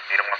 irimo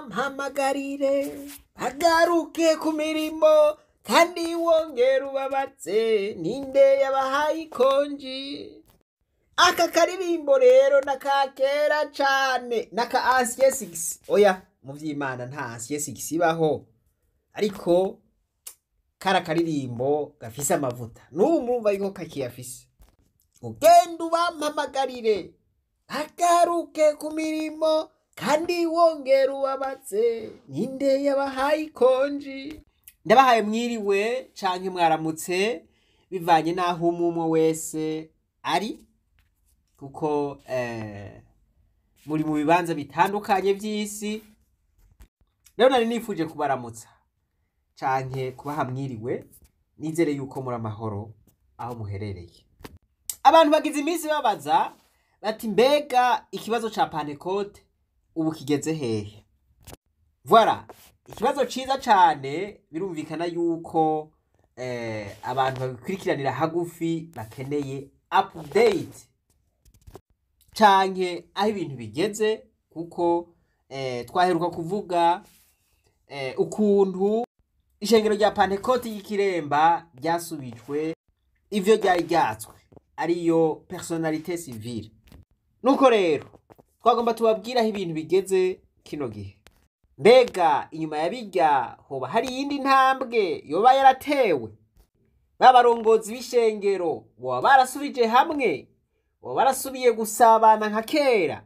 mpamagarire agaruke ku mirimo kandi wongera ubabatse ninde yabahaye ikonji. Aka karirimbo rero nakakera cane naka Ancien 6. Oya mu vy'Imana nta Ancien 6 ibaho, ariko kara karirimbo gafise amavuta n'ubu murumva yuko kakiyafise. Ugenda ubampamagarire agaruke ku mirimo kandi wongera ubabatse ninde yabahaye ikonji. Ndabahaye mwiriwe canke mwaramutse bivanye naho umwe wese ari, kuko muri mu bibanza bitandukanye vy'isi. Rero nari nifuje kubaramutsa canke kubaha mwiriwe, nizere yuko muri amahoro aho muherereye. Abantu bagize iminsi babaza bati mbega ikibazo ca Pentecote ubu kigeze hehe? Voilà, ikibazo ciza cane. Birumvikana yuko abantu babikurikiranira hagufi bakeneye update canke aho ibintu bigeze, kuko twaheruka kuvuga ukuntu ishengero rya Pentecote y'Ikiremba ryasubijwe ivyo ryari ryatswe, ariyo personnalité civile. Nuko rero twagomba tubabwira aho ibintu bigeze kino gihe. Mbega inyuma ya birya hoba hari iyindi ntambwe yoba yaratewe? Babarongozi b'ishengero boba barasubije hamwe, boba barasubiye gusabana nka kera?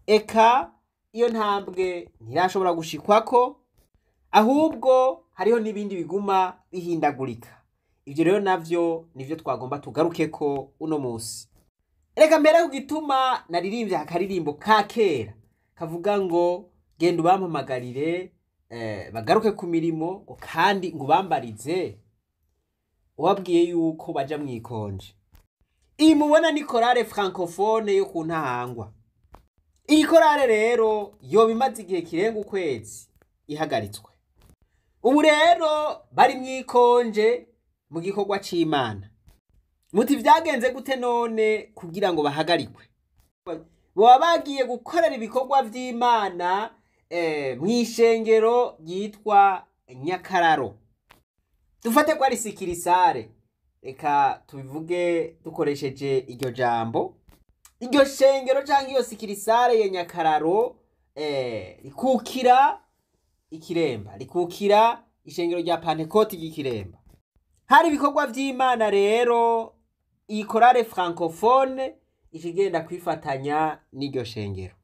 Eka iyo ntambwe ntirashobora gushikwako, ahubwo hariho n'ibindi biguma bihindagurika. Ivyo rero navyo nivyo twagomba tugarukeko uno musi. Reka mbere ku gituma naririmbye akaririmbo ka kera kavuga ngo genda ubampamagarire bagaruke ku mirimo kandi ngo bambarize, wabwiye yuko baja mwikonje. Iyi mubona ni korale francophone yo ku Ntahangwa. Iyi korale rero yoba imaze igihe kirenga ukwezi ihagaritswe. Ubu rero bari mwikonje mu gikorwa c'Imana. Muti vyagenze gute none kugira ngo bahagarikwe? Boba bagiye gukorera ibikorwa vy'Imana mw'ishengero ryitwa Nyakararo. Dufate ko ari sikirisare, reka tubivuge dukoresheje iryo jambo. Iryo shengero canke iyo sikirisare ya Nyakararo rikukira Ikiremba, rikukira ishengero rya Pentecote y'Ikiremba. Hari ibikorwa vy'Imana rero iyi korale francophone ikigenda kwifatanya n'iryo shengero.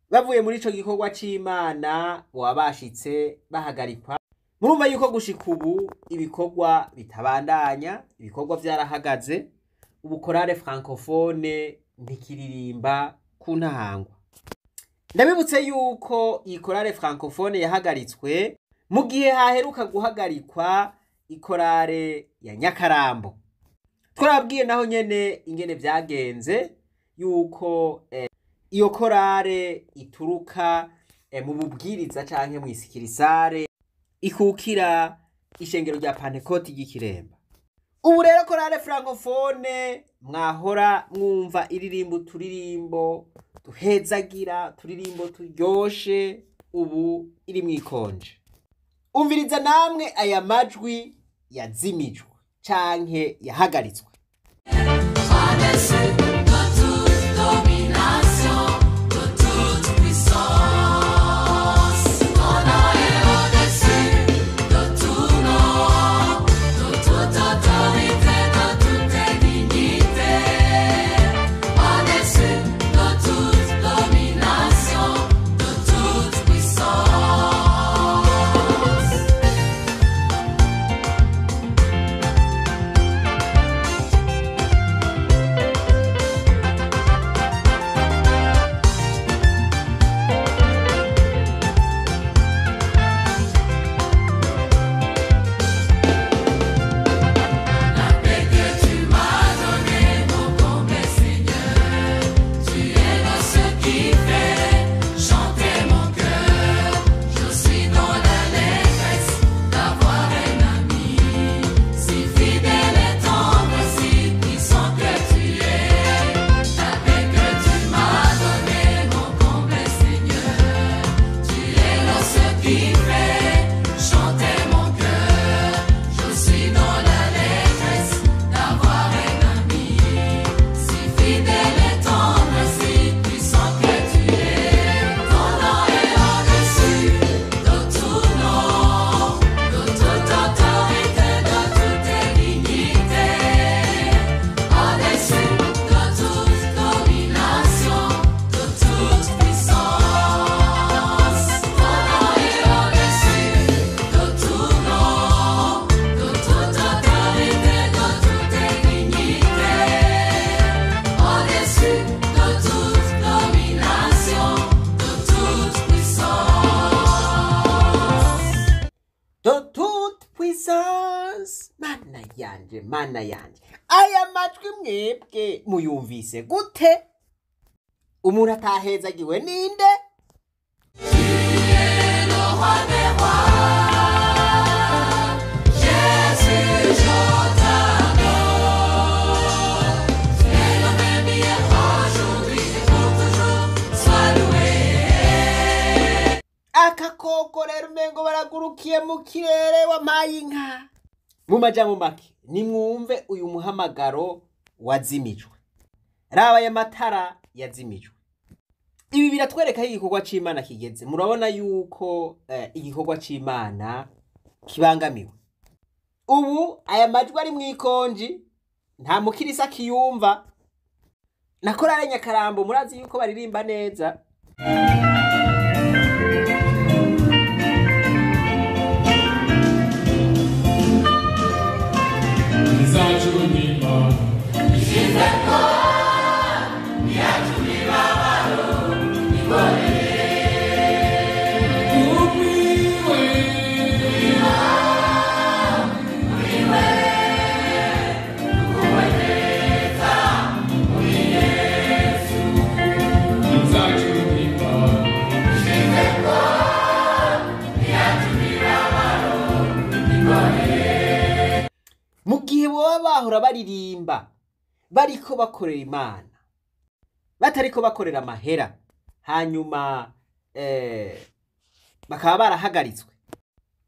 Bavuye muri ico gikorwa c'Imana wabashitse bahagarikwa. Murumva yuko gushika ubu ibikorwa bitabandanya, ibikorwa vyarahagaze. Ubu korale francophone ntikiririmba ku Ntahangwa. Ndabibutse yuko iyi korale francophone yahagaritswe mu gihe haheruka guhagarikwa ikorale ya Nyakarambo. Twarabwiye naho nyene ingene vyagenze yuko iyo korale ituruka mu bubwiriza canke mu isikirisare ikukira ishengero rya Pentecote y'Ikiremba. Ubu rero korale francophone mwahora mwumva iririmbo turirimbo duhezagira, turirimbo turyoshe, ubu iri mwikonje. Umviriza namwe aya majwi yazimijwe canke yahagaritswe. Mana yanje, aya majwi mwebwe muyumvise gute? Umuntu atahezagiwe ninde? Jésus abo rero umengo baragurukiye mu kirere wampaye inka. Mu majambo make nimwumve uyu muhamagaro wazimijwe, raba aya matara yazimijwe. Ibi biratwereka aho igikorwa c'Imana kigeze. Murabona yuko igikorwa c'Imana kibangamiwe. Ubu aya majwi ari mwikonji nta mukirisa kiyumva. Na korale Nyakarambo murazi yuko baririmba neza. Mu gihe boba bahora baririmba bariko bakorera Imana, batariko bakorera amahera, hanyuma bakaba barahagaritswe,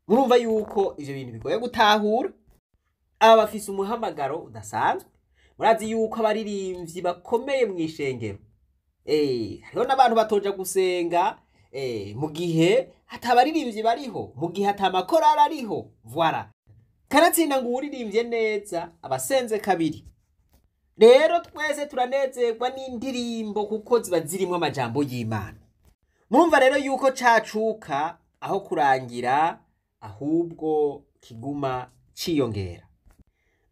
murumva yuko ivyo bintu bigoye gutahura. Aba bafise umuhamagaro udasanzwe. Murazi yuko abaririmbyi bakomeye mw'ishengero hariho n'abantu batoja gusenga mu gihe hatabaririmbyi bariho, mu gihe hatamakorari ariho. Voilà, kanatsinda ngo uririmbye neza abasenze kabiri. Rero twese turanezerwa n'indirimbo kuko ziba zirimwo amajambo y'Imana. Murumva rero yuko cacuka aho kurangira ahubwo kiguma ciyongera.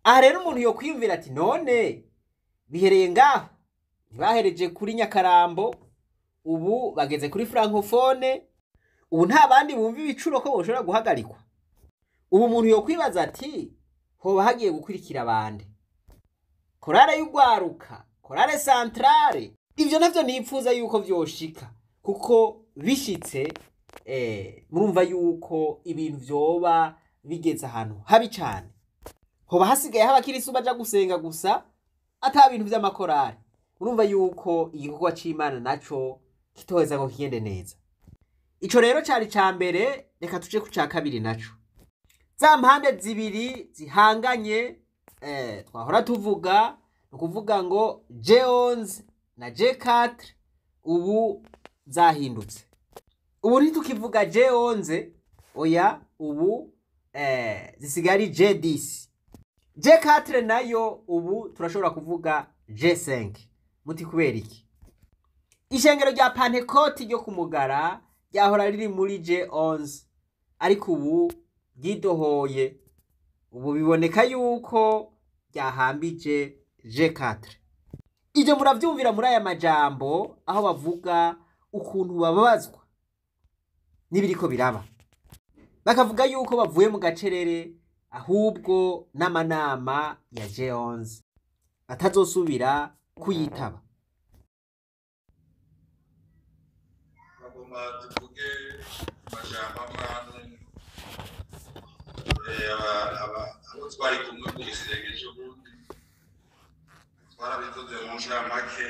Aha rero umuntu yo kwiyumvira ati none bihereye ngaho ntibahereje kuri Nyakarambo, ubu bageze kuri Francophone, ubu nta bandi bumva ibicuro ko boshobora guhagarikwa. Ubu umuntu yo kwibaza ati hoba hagiye gukurikira abandi, korale y'ugwaruka, korale centrale. Ivyo navyo nipfuza yuko vyoshika, kuko bishitse murumva yuko ibintu vyoba bigeze ahantu habi cane. Hoba hasigaye abakirisu baja gusenga gusa ata bintu vy'amakorali. Murumva yuko igikorwa c'Imana naco kitoheza ngo kigende neza. Ico rero cari ca mbere. Reka tuje ku ca kabiri naco. Za mpande zibiri zihanganye twahora tuvuga, ukuvuga ngo J11 na J4 ubu zahindutse. Ubu ntitukivuga J11, oya, ubu zisigari J10. J4 nayo ubu turashobora kuvuga J5. Muti kubera iki? Ishengero rya Pentecote ryo kumugara ryahora riri muri J11, ariko ubu ryidohoye. Ubu biboneka yuko ryahambije J4. Ivyo muravyumvira muri aya majambo aho bavuga ukuntu bababazwa n'ibiriko biraba. Bakavuga yuko bavuye mu gacerere, ahubwo n'amanama ya J11 atazosubira kuyitaba. Bagomba tuvuge amajambo amwe abo twari kumwe kw'isengesho bundi twarabivuze mu ncamake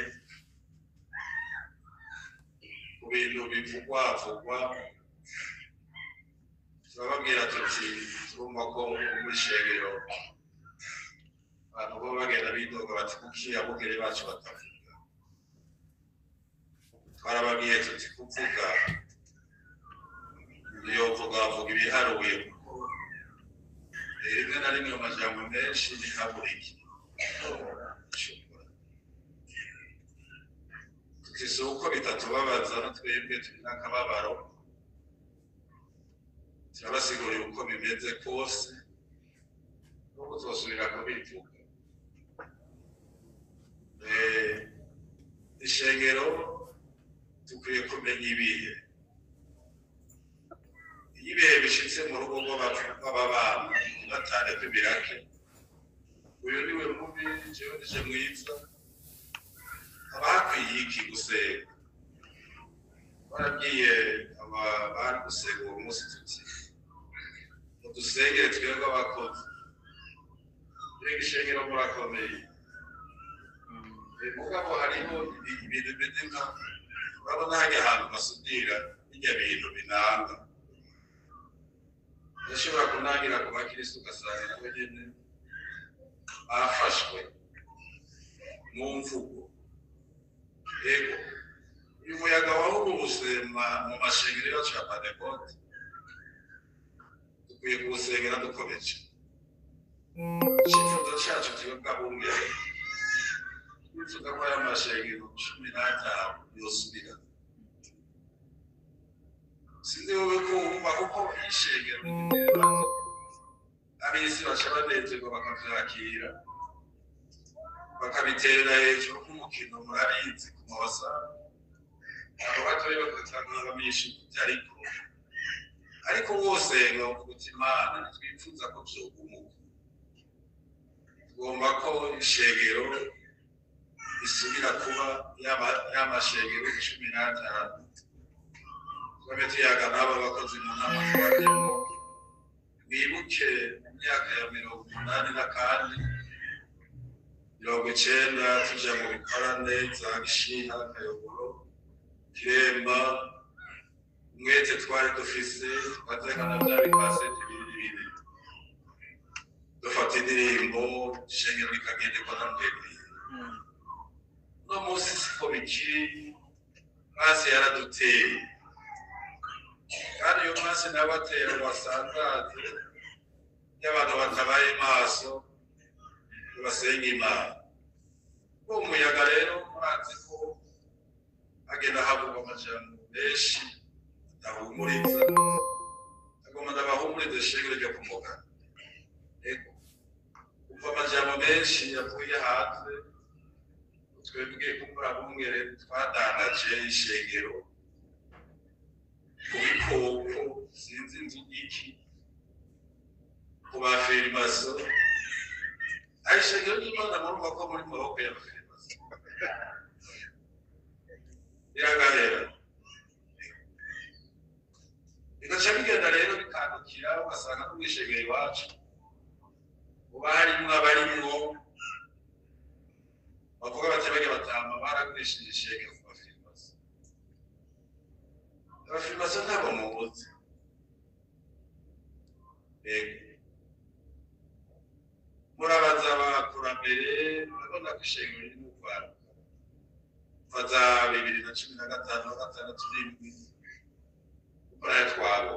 ku bintu bivugwa turababwira tuti turumva ko muri shengero abantu bo bagenda bidoga bati kuki abugere bacu batavuga. Twarababwiye tuti kuvuga bavuga ibiharuye, kuko rimwe na rimwe amajambo menshi ntihaburike. Tuti uko bitatubabaza na twebwe turi n'akababaro, turabasigurira uko bimeze kose nuko tuzosubira kubivuga. Ishengero dukwiye kumenya ibihe. Iyo ibihe bishitse mu rugo rw'ababana batane kw'ibirake, uyu niwe mubi, jewe nije mwiza, haba hakwiye iki gusenga. Barabwiye bari gusenga uwo munsi tuti dusengere twebwe abakozi, mbega ishengero murakomeye. Mugabo hariho ibintu bimeze nka, urabona hajya ahantu basudira bijya bintu binanga, ndashobora kunangira ku bakirisitu ugasanga nabo nyene bafashwe mu mvugo. Yego uyu muyaga wahuruse mu mashengero yacu ya Pentecote dukwiye kuwusengera dukomeje. Icyifuzo cyacu kiba bwabungere twifuza ko aya mashengero 15 yosubira. Sinzi wowe ko wumva kuko ishengero abisi baca banezerwa bakavyakira bakabiterera hejuru nk'umukino murabizi ku mawasa abo batoye bagatanga bamisha ariko wose ngo kutimana twifuza ko vyogumuka. Tugomba ko ishengero isubira kuba y'amashengero 15. Twabe tuyaga n'abo bakozi mu nama twagiyemo bibuke mu myaka ya 80 90 tuja mu bikorane za Gishiha, Kayogoro, Kiremba, umwete twari dufise twatekana bya bikasete bibiri dufata indirimbo ishengero rikagenderwa na mbere. No munsi siko bikiri, mazi yaraduteye kandi iyo mazi n'abatera wasangaze y'abantu batabaye maso basenga Imana. Uwo muyaga rero murazi ko agenda havugwa amajambo menshi adahumuriza, agomba ndabahumuriza ishengero ryo kumugana. Kuva amajambo menshi yavuye hanze twebwe kumbura bumwere twadandaje ishengero ku bikoko sinzi inzu iki ku bafirimaso ishengero ry'Imana murumva ko muri maboko ya bafirimaso biragahera bigaca bigenda rero bikandukira ugasanga n'ubwishengero iwacu uba harimwo abarimwo bavuga bati bajya batama baragurishije ishengero ku bafirimaso. Abafirimaso ntabwo mubuze. Murabaza abakurambere urabona ko ishengero riri mu Rwanda kuva 2015 gatandatu n'indwi ukora twabo.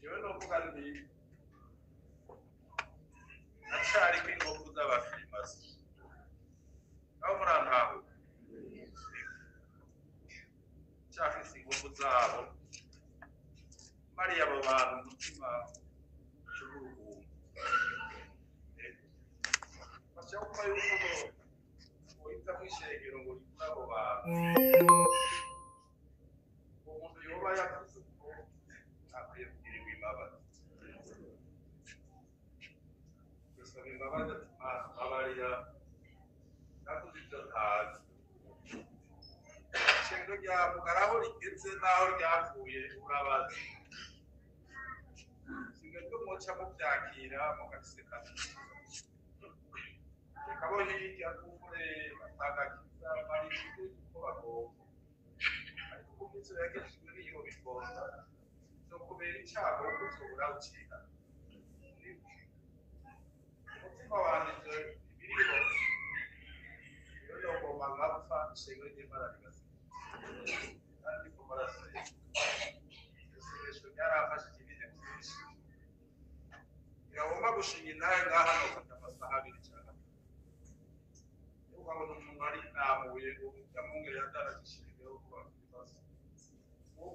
Yewe no kuvuga nti acari kw'inkovu z'abafirimaso aho murantaho cyafise inkovu zabo mariya abo bantu umutima cy'uruhumbu bashaka yuko uhita kwishengero ngo rikura abo bantu umuntu yoba yavuze ko akwiye kugirirwa imbabazi. Gusaba imbabazi abarira nakuze ibyo ntazi ishengero rya Mugara aho rigeze n'aho ryavuye urabazi singebwe muca mubyakira mukabisekana reka bo hirya kumbure batagakiza bari uko bagomba ariko kuko inzu yagejejwe n'iyo bigonda no kubera icyago kuzobura ucika umutima wanjye ibiriho rero yogomba ngapfa ishengero ry'Imana rigasiga kandi ko baraseye isengesho ryarafashije ibihe byinshi biragomba gushinga intahe ngaha no gufata amasaha 2 cyane ukabona umuntu ari namuye yamungere yadaragishije kuba ibibazo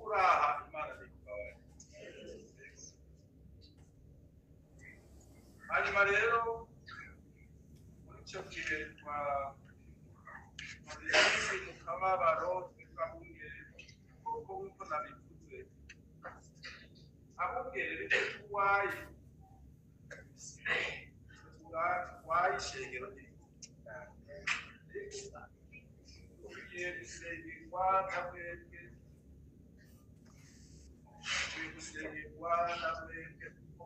uraha Imana ikubaye. Hanyuma rero muri cyo gihe kababaro twabungere kuko uko nabivuze abungere wayi ishengero ugiye gusengerwa n'abwenge kuko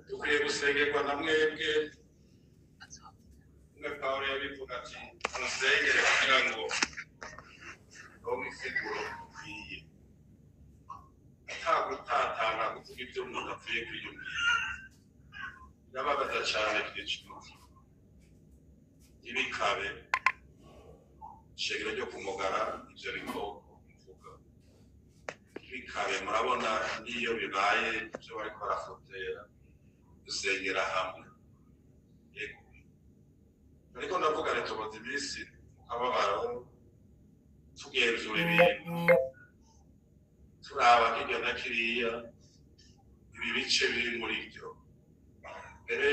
dukwiye gusengerwa na mwebwe umwe Pawulo yabivuga ati musengere kugira ngo ronke insiguro ikwiye atagutatana kuvuga ibyo umuntu apfuye kwiyumvira birababaza cyane twicumuti ibikabe ishengero ryo kumugara ivyo bikoko mvuga ibikabe murabona niyo bibaye ivyo bariko barafotera dusengera hamwe yego ariko ndavuga rero tumaze iminsi mu kababaro tugenzura ibintu turaba hirya na kiriya ibi bice biri muri byo mbere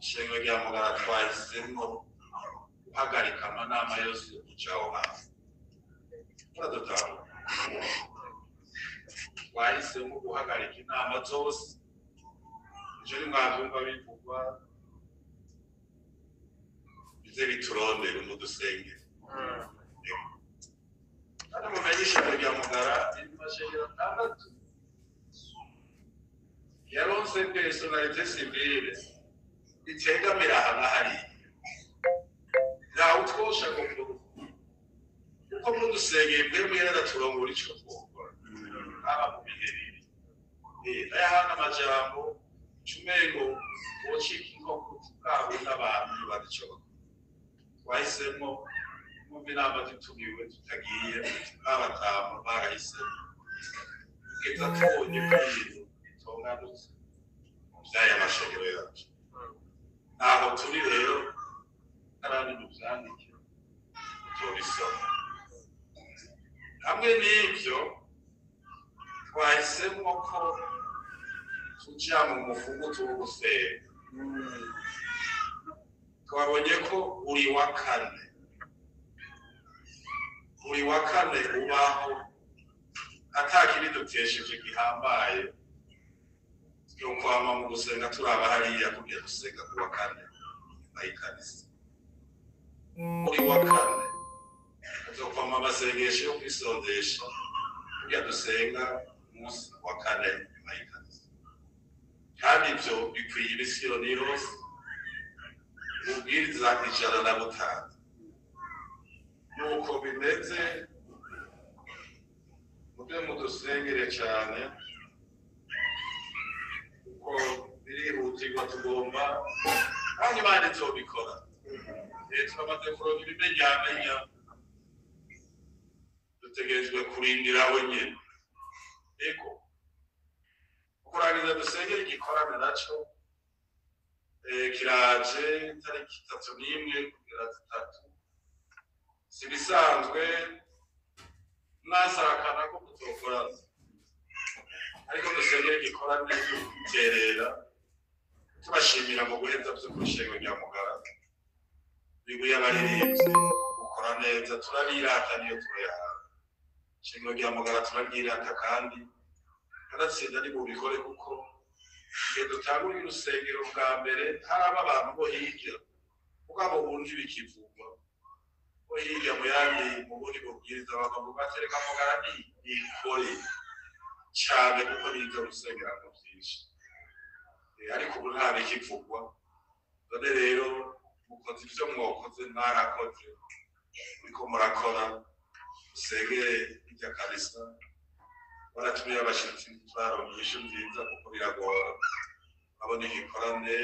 ishengero rya mugara twahisemo guhagarika amanama yose yo gucaho hasi turadutaha twahisemo guhagarika inama zose ivyo ni mwavyumva bivugwa bize biturondera umudusengero kandi mumenye ishengero rya mugara riri mu mashengero 6 yaronse personalite civile itegamira hana hariya ntawe utwosha ngo kuko mudusengeye mwe mwera turongora ico twokora aba mu biherere aya hana amajambo cumengo wocika inkoko bwabo n'abantu badico twahisemo mu inama zitumiwe tutagiye abatamu barahisemo kugeza tubonye ibintu bitonganutse vyaya mashengero yacu aho turi rero karani mu vyandike tubisoma hamwe n'ivyo twahisemo ko tuja mu mufungo tuwugusenga twabonye ko uri wa kane ubaho atakiri dutesheje gihambaye yo kwama mu gusenga turaba hariya kugira dusenga ku wa kane ayikanisa uri wa kane azokwama amasengesho yo kwisondesha kugira dusenga umunsi wa kane ayikanisa kandi ivyo bikwiye imisiyoni yose ubwiriza 105 nuko bimeze mube mudusengere cyane kuko birihutirwa tugomba kandi Imana izobikora turamaze kuronka ibimenyamenya dutegerejwe kurindira wenyine eko kurangiza dusengere igikorane naco kiraje tariki 31 kugera 3 sibisanzwe nasakana ko kutokora ariko dusengere igikorane cyerera tubashimira mu guheza byo kushego rya mugara biguye abaririmbyi gukora neza turabirata niyo tureha shego rya mugara turabirata kandi aratsinda ari mu bikore kuko iyo dutangura urusengero bwa mbere haraba abantu bo hirya ubwabo bundi bikivugwa bo hirya mu yandi mu bundi bubwiriza bakavuga batereka mugara ni ikore cyane kuko biga urusengero byinshi ariko ubu nta bikivugwa none rero mukoze ibyo mwakoze mwarakoze uriko murakora usengere irya kanisa baratumiye abashitsi turarongisha nziza kuko biragora abone igikorane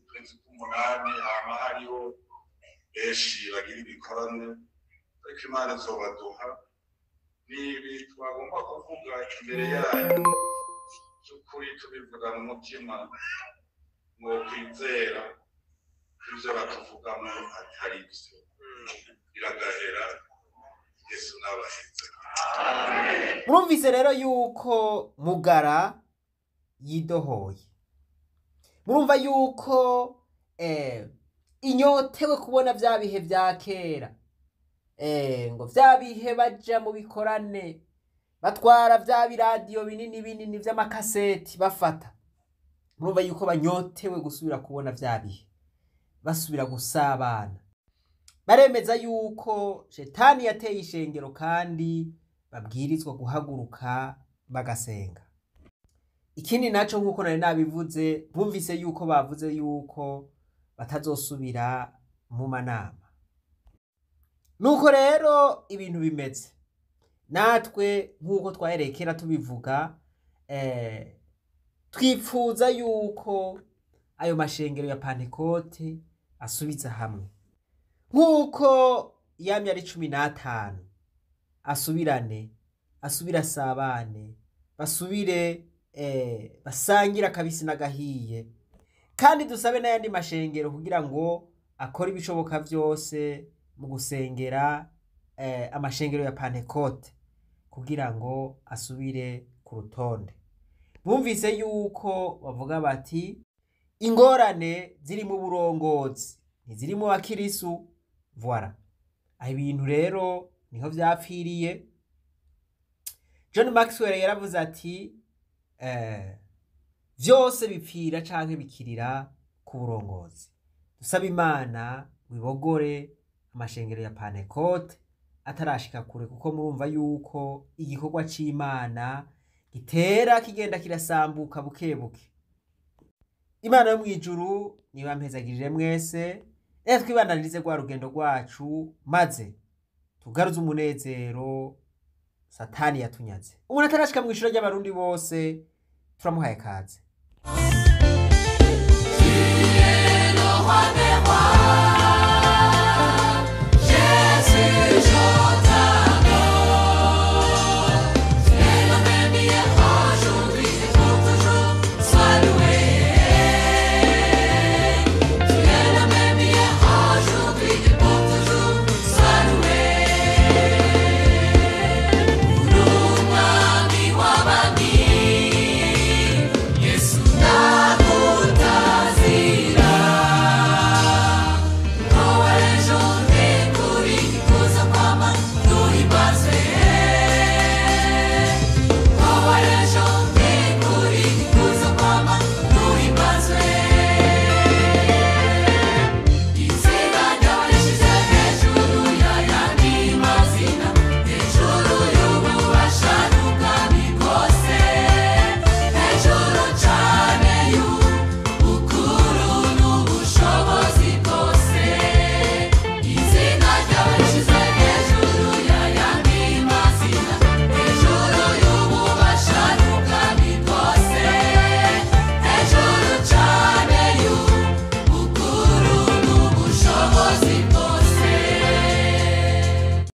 kwezi k'umunani hama hariho benshi bagira ibikorane ariko Imana izobaduha nibi twagomba kuvuga imbere yayo by'ukuri tubivugana umutima ngo kwizera ibyo batuvugamo atari byo biragahera Yesu n'abahetse. Murumvise rero yuko mugara yidohoye, murumva yuko inyotewe kubona vya bihe vya kera, ngo vya bihe baja mu bikorane batwara vya biradiyo binini binini vy'amakaseti bafata. Murumva yuko banyotewe gusubira kubona vya bihe, basubira gusabana, baremeza yuko shetani yateye ishengero kandi babwirizwa guhaguruka bagasenga. ikindi naco nk'uko nari nabivuze, bumvise yuko bavuze yuko batazosubira mu manama. Nuko rero ibintu bimeze, natwe nk'uko twaherekera tubivuga, twipfuza yuko ayo mashengero ya Pantekote asubiza hamwe, nk'uko yamye ari 15 asubira asabane, basubire basangira kabisi n'agahiye, kandi dusabe n'ayandi mashengero kugira ngo akore ibishoboka vyose mu gusengera amashengero ya Pantekote kugira ngo asubire ku rutonde. Bumvise yuko bavuga bati ingorane ziri mu burongozi ntiziri mu bakirisu. Voilà, aho ibintu rero niho vyapfiriye. John Maxwell yaravuze ati vyose bipfira canke bikirira ku burongozi. Dusaba Imana wibogore amashengero ya Pantekote atarashika kure, kuko murumva yuko igikorwa c'Imana gitera kigenda kirasambuka buke buke. Imana yo mwijuru nibampezagirire mwese, twibandanirize rwa rugendo rwacu, maze tugaruze umunezero Satani yatunyaze. Umuntu atarashika mw'ishuro ry'abarundi bose turamuhaye kaze.